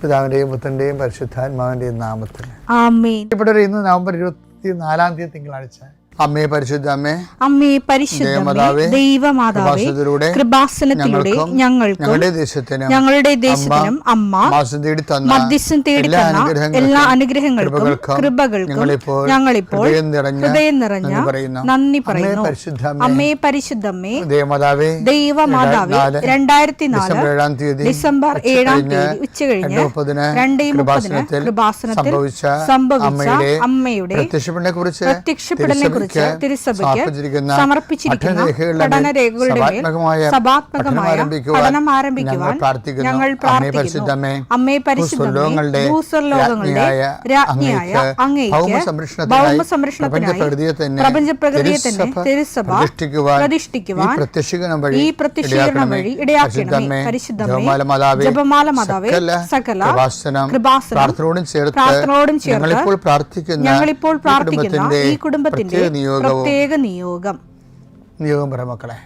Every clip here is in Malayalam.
പിതാവിൻ്റെയും പുത്രൻ്റെയും പരിശുദ്ധാത്മാവിൻ്റെയും നാമത്തിൽ ആമേൻ. ഇവിടെ ഇന്ന് നവംബർ 24 തിങ്കളാഴ്ച. അമ്മേ പരിശുദ്ധ അമ്മേ, അമ്മേ പരിശുദ്ധമേ, ദൈവമാതാവേ, കൃപാസനത്തിലൂടെ ഞങ്ങൾക്കും ഞങ്ങളുടെ ദേശത്തിനും അമ്മ മധ്യസ്ഥം തേടി തന്ന എല്ലാ അനുഗ്രഹങ്ങൾക്കും കൃപകൾക്കും ഞങ്ങളിപ്പോൾ ഹൃദയം നിറഞ്ഞ നന്ദി പറയുന്നു. അമ്മേ പരിശുദ്ധമേ, ദൈവമാതാവേ, 2004 ഡിസംബർ 7 ഉച്ചകഴിഞ്ഞ് 2:30 കൃപാസനത്തിൽ സംഭവിച്ച അമ്മയുടെ പ്രത്യക്ഷപ്പെടലിനെ കുറിച്ച് തിരുസഭയ്ക്ക് സമർപ്പിച്ചിരിക്കുന്ന പഠനരേഖകളുടെ മേൽ സഭാത്മകമായ പഠനം ആരംഭിക്കുവാൻ ഞങ്ങൾ പ്രാർത്ഥിക്കുന്നു. അമ്മേ പരിശുദ്ധമേ, ഭൂസ്വർലോകങ്ങളുടെ രാജ്ഞിയായ അങ്ങേയ്ക്ക് ഭൗമസംരക്ഷണത്തിനായി പ്രപഞ്ചപ്രകൃതിയെ തന്നെ തിരുസഭ പ്രതിഷ്ഠിക്കുവാൻ ഈ പ്രത്യക്ഷീകരണം വഴി ഇടയാക്കണമേ. പരിശുദ്ധമേ, ജപമാല മാതാവേ, സകല കൃപാസനം പ്രാർത്ഥനയോടും ചേർത്ത് ഞങ്ങളിപ്പോൾ പ്രാർത്ഥിക്കുന്ന ഈ കുടുംബത്തിന്റെ പ്രത്യേക നിയോഗം പറ മക്കളെ.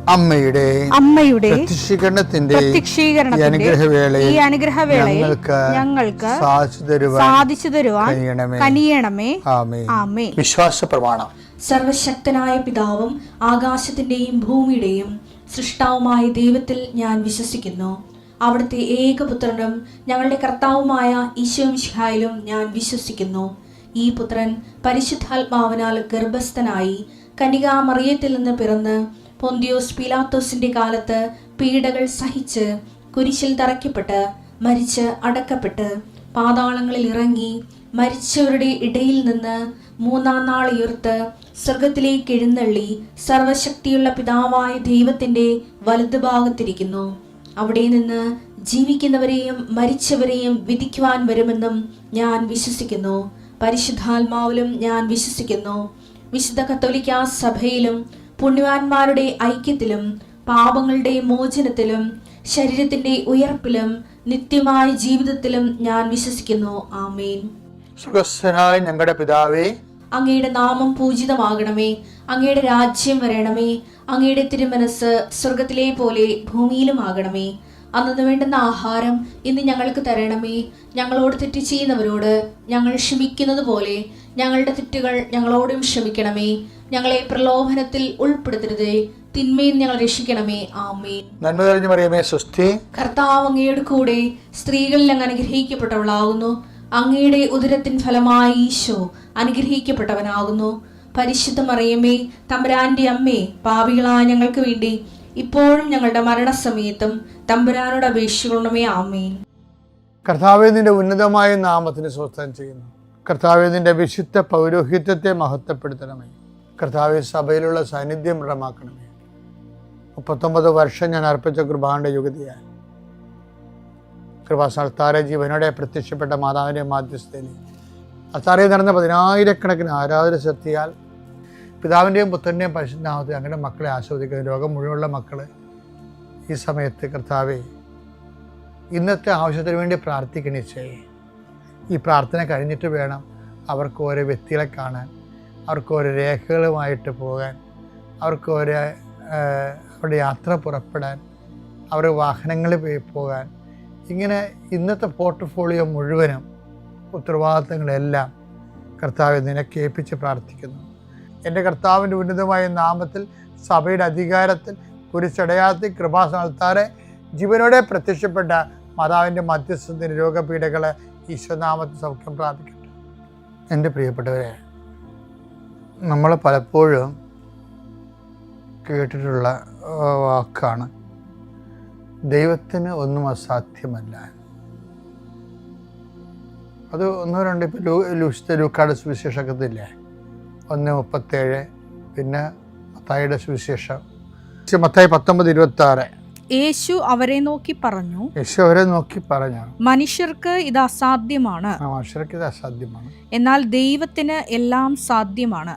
അമ്മയുടെ പ്രത്യക്ഷീകരണത്തിന്റെ ഈ അനുഗ്രഹവേളയിൽ ഞങ്ങൾക്ക് സാധിച്ചു തരുവാൻ കനിയണമേ. ആമേൻ. വിശ്വാസ പ്രമാണം. സർവശക്തനായ പിതാവും ആകാശത്തിന്റെയും ഭൂമിയുടെയും സൃഷ്ടാവുമായ ദൈവത്തിൽ ഞാൻ വിശ്വസിക്കുന്നു. അവിടുത്തെ ഏകപുത്രനും ഞങ്ങളുടെ കർത്താവുമായ ഈശോമിശിഹായിലും ഞാൻ വിശ്വസിക്കുന്നു. ഈ പുത്രൻ പരിശുദ്ധാത്മാവിനാൽ ഗർഭസ്ഥനായി കന്യകാമറിയത്തിൽ നിന്ന് പിറന്ന് പൊന്തിയോസ് പീലാത്തോസിന്റെ കാലത്ത് പീഡകൾ സഹിച്ച് കുരിശിൽ തറയ്ക്കപ്പെട്ട് മരിച്ച് അടക്കപ്പെട്ട് പാതാളങ്ങളിൽ ഇറങ്ങി മരിച്ചവരുടെ ഇടയിൽ നിന്ന് 3-ാം നാൾ ഉയർത്ത് സ്വർഗത്തിലേക്ക് എഴുന്നള്ളി സർവശക്തിയുള്ള പിതാവായ ദൈവത്തിന്റെ വലതുഭാഗത്തിരിക്കുന്നു. അവിടെ നിന്ന് ജീവിക്കുന്നവരെയും മരിച്ചവരെയും വിധിക്കുവാൻ വരുമെന്നും ഞാൻ വിശ്വസിക്കുന്നു. പരിശുദ്ധാത്മാവിലും ഞാൻ വിശ്വസിക്കുന്നു. വിശുദ്ധ കത്തോലിക്കാ സഭയിലും പുണ്യവാന്മാരുടെ ഐക്യത്തിലും പാപങ്ങളുടെ മോചനത്തിലും ശരീരത്തിന്റെ ഉയർപ്പിലും നിത്യമായ ജീവിതത്തിലും ഞാൻ വിശ്വസിക്കുന്നു. ആമേൻ. സുഖസ്ഥനായ ഞങ്ങളുടെ പിതാവേ, അങ്ങയുടെ നാമം പൂജിതമാകണമേ. അങ്ങയുടെ രാജ്യം വരണമേ. അങ്ങയുടെ തിരുമനസ് സ്വർഗത്തിലെ പോലെ ഭൂമിയിലും ആകണമേ. അന്നു വേണ്ടുന്ന ആഹാരം ഇന്ന് ഞങ്ങൾക്ക് തരണമേ. ഞങ്ങളോട് തെറ്റ് ചെയ്യുന്നവരോട് ഞങ്ങൾ ക്ഷമിക്കുന്നത് പോലെ ഞങ്ങളുടെ തെറ്റുകൾ ഞങ്ങളോടും ക്ഷമിക്കണമേ. ഞങ്ങളെ പ്രലോഭനത്തിൽ ഉൾപ്പെടുത്തരുതേ, തിന്മയിൽ ഞങ്ങൾ രക്ഷിക്കണമേ. ആമേൻ. നന്മ നിറഞ്ഞ മറിയമേ, സ്വസ്തി. കർത്താവ് അങ്ങയുടെ കൂടെ സ്ത്രീകളിൽ അങ്ങ് അനുഗ്രഹിക്കപ്പെട്ടവളാകുന്നു. അങ്ങയുടെ ഉദരത്തിൻ ഫലമായി ഈശോ അനുഗ്രഹിക്കപ്പെട്ടവനാകുന്നു. പരിശുദ്ധ മറിയമേ, തമ്പുരാന്റെ അമ്മേ, പാപികളായ ഞങ്ങൾക്ക് വേണ്ടി ഇപ്പോഴും ഞങ്ങളുടെ മരണസമയത്തും തമ്പുരാനോട് അപേക്ഷിക്കണമേ. ആമേൻ. കർത്താവേ, നിന്റെ ഉന്നതമായ നാമത്തിന് സ്വസ്ഥം ചെയ്യുന്നു. കർത്താവേ, നിന്റെ വിശുദ്ധ പൗരോഹിത്യത്തെ മഹത്വപ്പെടുത്തണമേ. കർത്താവേ, സഭയിലുള്ള സാന്നിധ്യം ദൃഢമാക്കണമേ. 39 വർഷം ഞാൻ അർപ്പിച്ച കൃപാന്റെ യുഗതിയാൽ കൃപാസ്ഥാനത്താരെ ജീവനോടെ പ്രത്യക്ഷപ്പെട്ട മാതാവിൻ്റെ മാധ്യസ്ഥയിൽ അത്താറയിൽ നടന്ന 10,000-കണക്കിന് ആരാധന ശക്തിയാൽ പിതാവിൻ്റെയും പുത്രൻ്റെയും പരിശുദ്ധനാമത്തെ അങ്ങനെ മക്കളെ ആസ്വദിക്കുന്ന ലോകം മുഴുവനുള്ള മക്കൾ ഈ സമയത്ത് കർത്താവേ, ഇന്നത്തെ ആവശ്യത്തിന് വേണ്ടി പ്രാർത്ഥിക്കണിച്ചേ. ഈ പ്രാർത്ഥന കഴിഞ്ഞിട്ട് വേണം അവർക്ക് ഓരോ വ്യക്തികളെ കാണാൻ, അവർക്ക് ഓരോ രേഖകളുമായിട്ട് പോകാൻ, അവർക്ക് ഓരോ അവരുടെ യാത്ര പുറപ്പെടാൻ, അവരുടെ വാഹനങ്ങളിൽ പോകാൻ. ഇങ്ങനെ ഇന്നത്തെ പോർട്ട്ഫോളിയോ മുഴുവനും ഉത്തരവാദിത്തങ്ങളെല്ലാം കർത്താവെ നിനക്ക് ഏൽപ്പിച്ച് പ്രാർത്ഥിക്കുന്നു. എൻ്റെ കർത്താവിൻ്റെ ഉന്നതമായ നാമത്തിൽ സഭയുടെ അധികാരത്തിൽ കുരിശടയാളത്തിൽ കൃപാസ്ഥാനത്താരെ ജീവനോടെ പ്രത്യക്ഷപ്പെട്ട മാതാവിൻ്റെ മധ്യസ്ഥത്തിന് രോഗപീഠകളെ ഈശോനാമത്തിൽ സൗഖ്യം പ്രാപിക്കട്ടെ. എൻ്റെ പ്രിയപ്പെട്ടവരെ, നമ്മൾ പലപ്പോഴും കേട്ടിട്ടുള്ള വാക്കാണ് ദൈവത്തിന് ഒന്നും അസാധ്യമല്ല. അത് ഒന്നോ രണ്ടോ ഇപ്പോൾ ലൂക്കായുടെ സുവിശേഷത്തില്ലേ 1:37, പിന്നെ മത്തായിയുടെ സുവിശേഷം മത്തായി 19:26. യേശു അവരെ നോക്കി പറഞ്ഞു, മനുഷ്യർക്ക് ഇത് അസാധ്യമാണ്, എന്നാൽ ദൈവത്തിന് എല്ലാം സാധ്യമാണ്.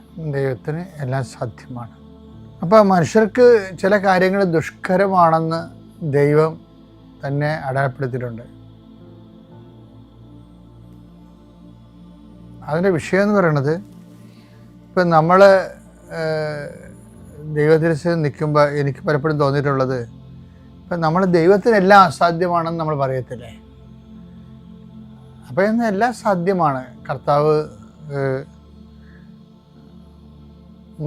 അപ്പോൾ മനുഷ്യർക്ക് ചില കാര്യങ്ങൾ ദുഷ്കരമാണെന്ന് ദൈവം തന്നെ അടയാളപ്പെടുത്തിയിട്ടുണ്ട്. അതിൻ്റെ വിഷയം എന്ന് പറയുന്നത്, ഇപ്പം നമ്മൾ ദൈവത്തിൽ നിൽക്കുമ്പോൾ എനിക്ക് പലപ്പോഴും തോന്നിയിട്ടുള്ളത്, ഇപ്പം നമ്മൾ ദൈവത്തിനെല്ലാം അസാധ്യമാണെന്ന് നമ്മൾ പറയത്തില്ലേ. അപ്പോൾ ഇന്ന് എല്ലാം സാധ്യമാണ്. കർത്താവ്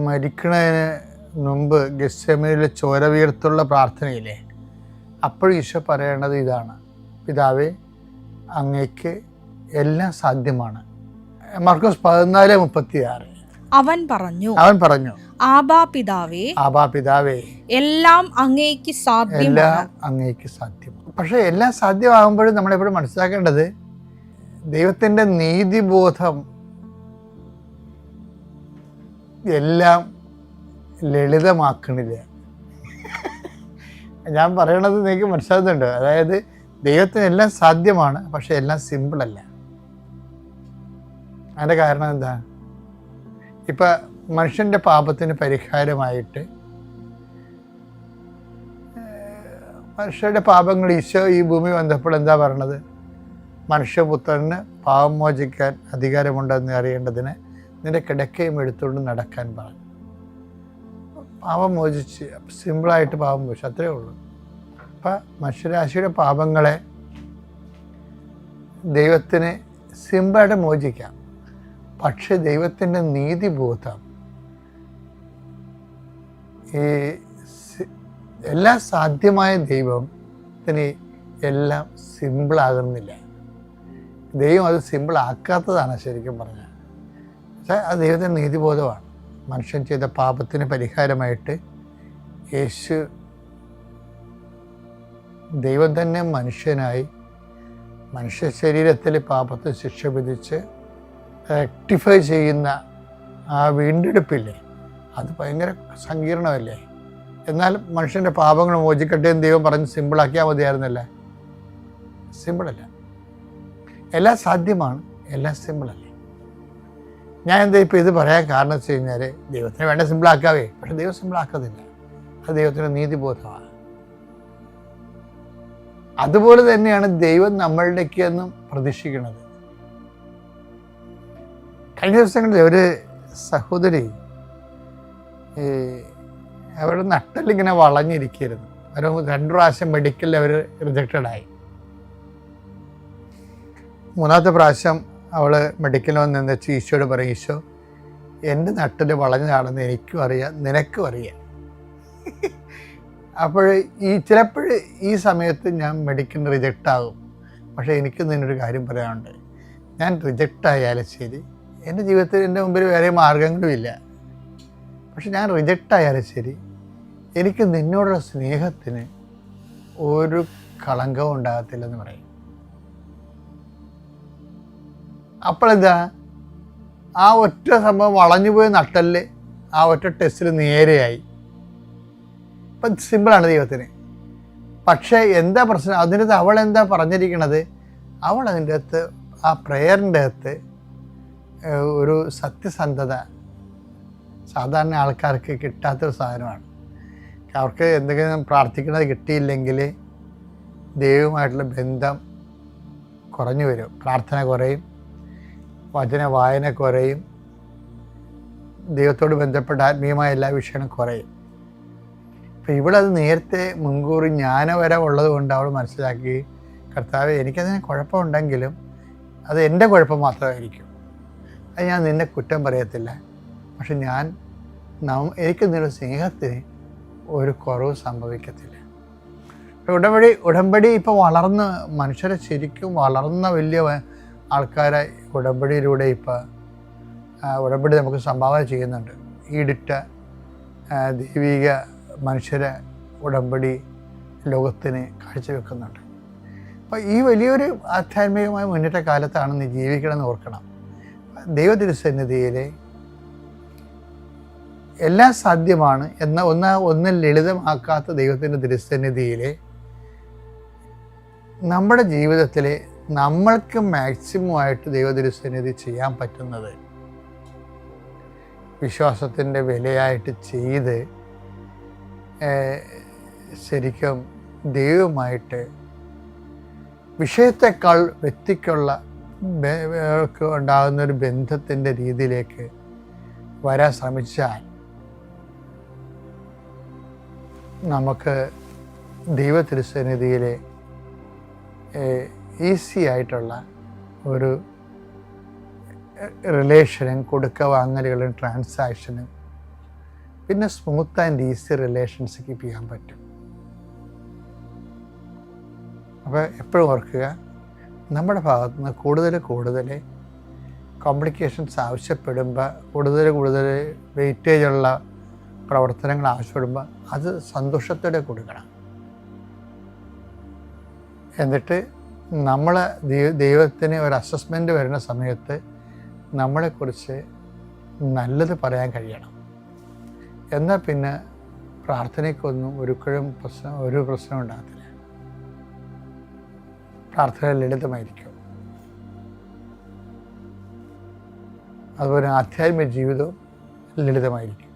മരിക്കണതിന് മുമ്പ് ഗെത്സെമനിയിലെ ചോര വീർത്തുള്ള പ്രാർത്ഥനയില്ലേ, അപ്പോഴും ഈശോ പറയേണ്ടത് ഇതാണ്: പിതാവേ, അങ്ങേക്ക് എല്ലാം സാധ്യമാണ്. മർക്കോസ് 14:36. അവൻ പറഞ്ഞു, ആബാ പിതാവേ, എല്ലാം അങ്ങേക്ക് സാധ്യം. പക്ഷെ എല്ലാം സാധ്യമാകുമ്പോഴും നമ്മളെപ്പോഴും മനസ്സിലാക്കേണ്ടത്, ദൈവത്തിൻ്റെ നീതിബോധം എല്ലാം ലളിതമാക്കണില്ല. ഞാൻ പറയണത് നിങ്ങൾക്ക് മനസ്സിലാകുന്നുണ്ട്. അതായത് ദൈവത്തിന് എല്ലാം സാധ്യമാണ്, പക്ഷെ എല്ലാം സിമ്പിളല്ല. അതിൻ്റെ കാരണം എന്താ? ഇപ്പം മനുഷ്യൻ്റെ പാപത്തിന് പരിഹാരമായിട്ട് മനുഷ്യരുടെ പാപങ്ങൾ ഈശോ ഈ ഭൂമി വന്നപ്പോൾ എന്താ പറയണത്? മനുഷ്യപുത്രന് പാപം മോചിക്കാൻ അധികാരമുണ്ടെന്ന് അറിയേണ്ടതിന് നിന്റെ കിടക്കയും എടുത്തുകൊണ്ട് നടക്കാൻ പറഞ്ഞു. പാപം മോചിച്ച് സിമ്പിളായിട്ട് പാപം മോചിച്ചു, അത്രയേ ഉള്ളൂ. അപ്പം മനുഷ്യരാശിയുടെ പാപങ്ങളെ ദൈവത്തിന് സിമ്പിളായിട്ട് മോചിക്കാം. പക്ഷെ ദൈവത്തിൻ്റെ നീതിബോധം ഈ എല്ലാം സാധ്യമായ ദൈവത്തിന് എല്ലാം സിമ്പിളാകുന്നില്ല. ദൈവം അത് സിമ്പിളാക്കാത്തതാണ് ശരിക്കും പറഞ്ഞാൽ. പക്ഷേ അത് ദൈവത്തിൻ്റെ നീതിബോധമാണ്. മനുഷ്യൻ ചെയ്ത പാപത്തിന് പരിഹാരമായിട്ട് യേശു ദൈവം തന്നെ മനുഷ്യനായി മനുഷ്യ ശരീരത്തിൽ പാപത്തെ ശിക്ഷ വിധിച്ച് റെക്ടിഫൈ ചെയ്യുന്ന ആ വീണ്ടെടുപ്പില്ലേ, അത് ഭയങ്കര സങ്കീർണമല്ലേ. എന്നാൽ മനുഷ്യൻ്റെ പാപങ്ങൾ മോചിക്കട്ടെ എന്ന് ദൈവം പറഞ്ഞ് സിമ്പിളാക്കിയാൽ മതിയായിരുന്നല്ലേ? സിമ്പിളല്ല. എല്ലാം സാധ്യമാണ്, എല്ലാം സിമ്പിളല്ലേ. ഞാൻ എന്താ ഇപ്പോൾ ഇത് പറയാൻ കാരണം വെച്ച് കഴിഞ്ഞാൽ, ദൈവത്തിന് വേണ്ട സിമ്പിളാക്കാവേ, പക്ഷെ ദൈവം സിമ്പിളാക്കത്തില്ല. അത് ദൈവത്തിൻ്റെ നീതിബോധമാണ്. അതുപോലെ തന്നെയാണ് ദൈവം നമ്മളുടെയൊക്കെ എന്നും പ്രതീക്ഷിക്കുന്നത്. കഴിഞ്ഞ ദിവസങ്ങളിൽ ഒരു സഹോദരി അവരുടെ നട്ടലിങ്ങനെ വളഞ്ഞിരിക്കരുത്. അവർ 2 പ്രാവശ്യം മെഡിക്കലിൽ അവർ റിജക്റ്റഡായി. 3ാമത്തെ പ്രാവശ്യം അവൾ മെഡിക്കലിൽ വന്ന് എന്താ വെച്ചാൽ ഈശോയോട് പറയും, ഈശോ എൻ്റെ നട്ടൽ വളഞ്ഞതാണെന്ന് എനിക്കും അറിയാം, നിനക്കും അറിയാം. അപ്പോൾ ചിലപ്പോൾ ഈ സമയത്ത് ഞാൻ മെഡിക്കൽ റിജക്റ്റ് ആകും. പക്ഷേ എനിക്ക് നിന്നൊരു കാര്യം പറയാനുണ്ട്. ഞാൻ റിജക്റ്റ് ആയാലും ശരി, എൻ്റെ ജീവിതത്തിൽ എൻ്റെ മുമ്പിൽ വേറെ മാർഗങ്ങളുമില്ല. പക്ഷെ ഞാൻ റിജക്റ്റ് ആയാലും ശരി, എനിക്ക് നിന്നോടുള്ള സ്നേഹത്തിന് ഒരു കളങ്കവും ഉണ്ടാകത്തില്ലെന്ന് പറയും. അപ്പോഴെന്താ, ആ ഒറ്റ സംഭവം വളഞ്ഞുപോയ നട്ടല് ആ ഒറ്റ ടെസ്റ്റിൽ നേരെയായി. ഇപ്പം സിമ്പിളാണ് ദൈവത്തിന്. പക്ഷേ എന്താ പ്രശ്നം? അതിനകത്ത് അവൾ എന്താ പറഞ്ഞിരിക്കണത്? അവൾ അതിൻ്റെ അകത്ത് ആ പ്രെയറിൻ്റെ അകത്ത് ഒരു സത്യസന്ധത സാധാരണ ആൾക്കാർക്ക് കിട്ടാത്തൊരു സാധനമാണ്. അവർക്ക് എന്തെങ്കിലും പ്രാർത്ഥിക്കുന്നത് കിട്ടിയില്ലെങ്കിൽ ദൈവവുമായിട്ടുള്ള ബന്ധം കുറഞ്ഞു വരും. പ്രാർത്ഥന കുറയും, വചന വായന കുറയും, ദൈവത്തോട് ബന്ധപ്പെട്ട ആത്മീയമായ എല്ലാ വിഷയങ്ങളും കുറയും. അപ്പോൾ ഇവളത് നേരത്തെ മുൻകൂർ ജ്ഞാനവര ഉള്ളത് കൊണ്ട് അവൾ മനസ്സിലാക്കി, കർത്താവേ, എനിക്കതിന് കുഴപ്പമുണ്ടെങ്കിലും അത് എൻ്റെ കുഴപ്പം മാത്രമായിരിക്കും, അത് ഞാൻ നിന്നെ കുറ്റം പറയത്തില്ല. പക്ഷെ എനിക്ക് നിങ്ങളുടെ സ്നേഹത്തിന് ഒരു കുറവ് സംഭവിക്കത്തില്ല. ഉടമ്പടി ഇപ്പോൾ വളർന്ന് മനുഷ്യരെ ശരിക്കും വളർന്ന വലിയ ആൾക്കാരെ ഉടമ്പടിയിലൂടെ ഇപ്പോൾ ഉടമ്പടി നമുക്ക് സംഭാവന ചെയ്യുന്നുണ്ട്. ഈടിറ്റ ദൈവിക മനുഷ്യരെ ഉടമ്പടി ലോകത്തിന് കാഴ്ചവെക്കുന്നുണ്ട്. അപ്പോൾ ഈ വലിയൊരു ആധ്യാത്മികമായ മുന്നേറ്റ കാലത്താണ് നീ ജീവിക്കണമെന്ന് ഓർക്കണം. ദൈവതിരുസന്നിധിയിൽ എല്ലാം സാധ്യമാണ് എന്ന ഒന്നും ലളിതമാക്കാത്ത ദൈവത്തിൻ്റെ തിരുസന്നിധിയിൽ നമ്മുടെ ജീവിതത്തിൽ നമ്മൾക്ക് മാക്സിമം ആയിട്ട് ദൈവതിരുസന്നിധി ചെയ്യാൻ പറ്റുന്നത് വിശ്വാസത്തിൻ്റെ വിലയായിട്ട് ചെയ്ത് ശരിക്കും ദൈവമായിട്ട് വിഷയത്തെക്കാൾ വ്യക്തിക്കുള്ള ഉണ്ടാകുന്നൊരു ബന്ധത്തിൻ്റെ രീതിയിലേക്ക് വരാൻ ശ്രമിച്ചാൽ നമുക്ക് ദൈവ തിരുസന്നിധിയിലെ ഈസി ആയിട്ടുള്ള ഒരു റിലേഷനും കൊടുക്ക വാങ്ങലുകളും ട്രാൻസാക്ഷനും പിന്നെ smooth and easy relations keep ചെയ്യാൻ പറ്റും. അപ്പോൾ എപ്പോഴും ഓർക്കുക, നമ്മുടെ ഭാഗത്തു നിന്ന് കൂടുതൽ കോംപ്ലിക്കേഷൻസ് ആവശ്യപ്പെടുമ്പോൾ കൂടുതൽ വെയിറ്റേജുള്ള പ്രവർത്തനങ്ങൾ ആവശ്യപ്പെടുമ്പോൾ അത് സന്തോഷത്തോടെ കൊടുക്കണം. എന്നിട്ട് നമ്മൾ ദൈവത്തിന് ഒരു അസസ്മെൻ്റ് വരുന്ന സമയത്ത് നമ്മളെക്കുറിച്ച് നല്ലത് പറയാൻ കഴിയണം. എന്നാൽ പിന്നെ പ്രാർത്ഥനയ്ക്കൊന്നും ഒരു പ്രശ്നം ഉണ്ടാകത്തില്ല. പ്രാർത്ഥന ലളിതമായിരിക്കും. അതുപോലെ ആധ്യാത്മിക ജീവിതവും ലളിതമായിരിക്കും.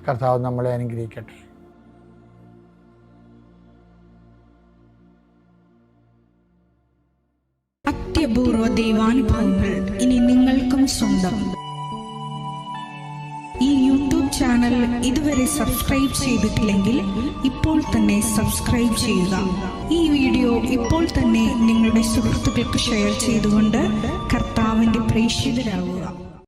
കർത്താവ് നമ്മളെ അനുഗ്രഹിക്കട്ടെ. അത്യപൂർവ ദൈവാനുഭവങ്ങൾ ഇനി നിങ്ങൾക്കും സ്വന്തം. ഈ യൂട്യൂബ് ചാനൽ ഇതുവരെ സബ്സ്ക്രൈബ് ചെയ്തിട്ടില്ലെങ്കിൽ ഇപ്പോൾ തന്നെ സബ്സ്ക്രൈബ് ചെയ്യുക. ഈ വീഡിയോ ഇപ്പോൾ തന്നെ നിങ്ങളുടെ സുഹൃത്തുക്കൾക്ക് ഷെയർ ചെയ്തുകൊണ്ട് കർത്താവിൻ്റെ പ്രേക്ഷിതരാകുക.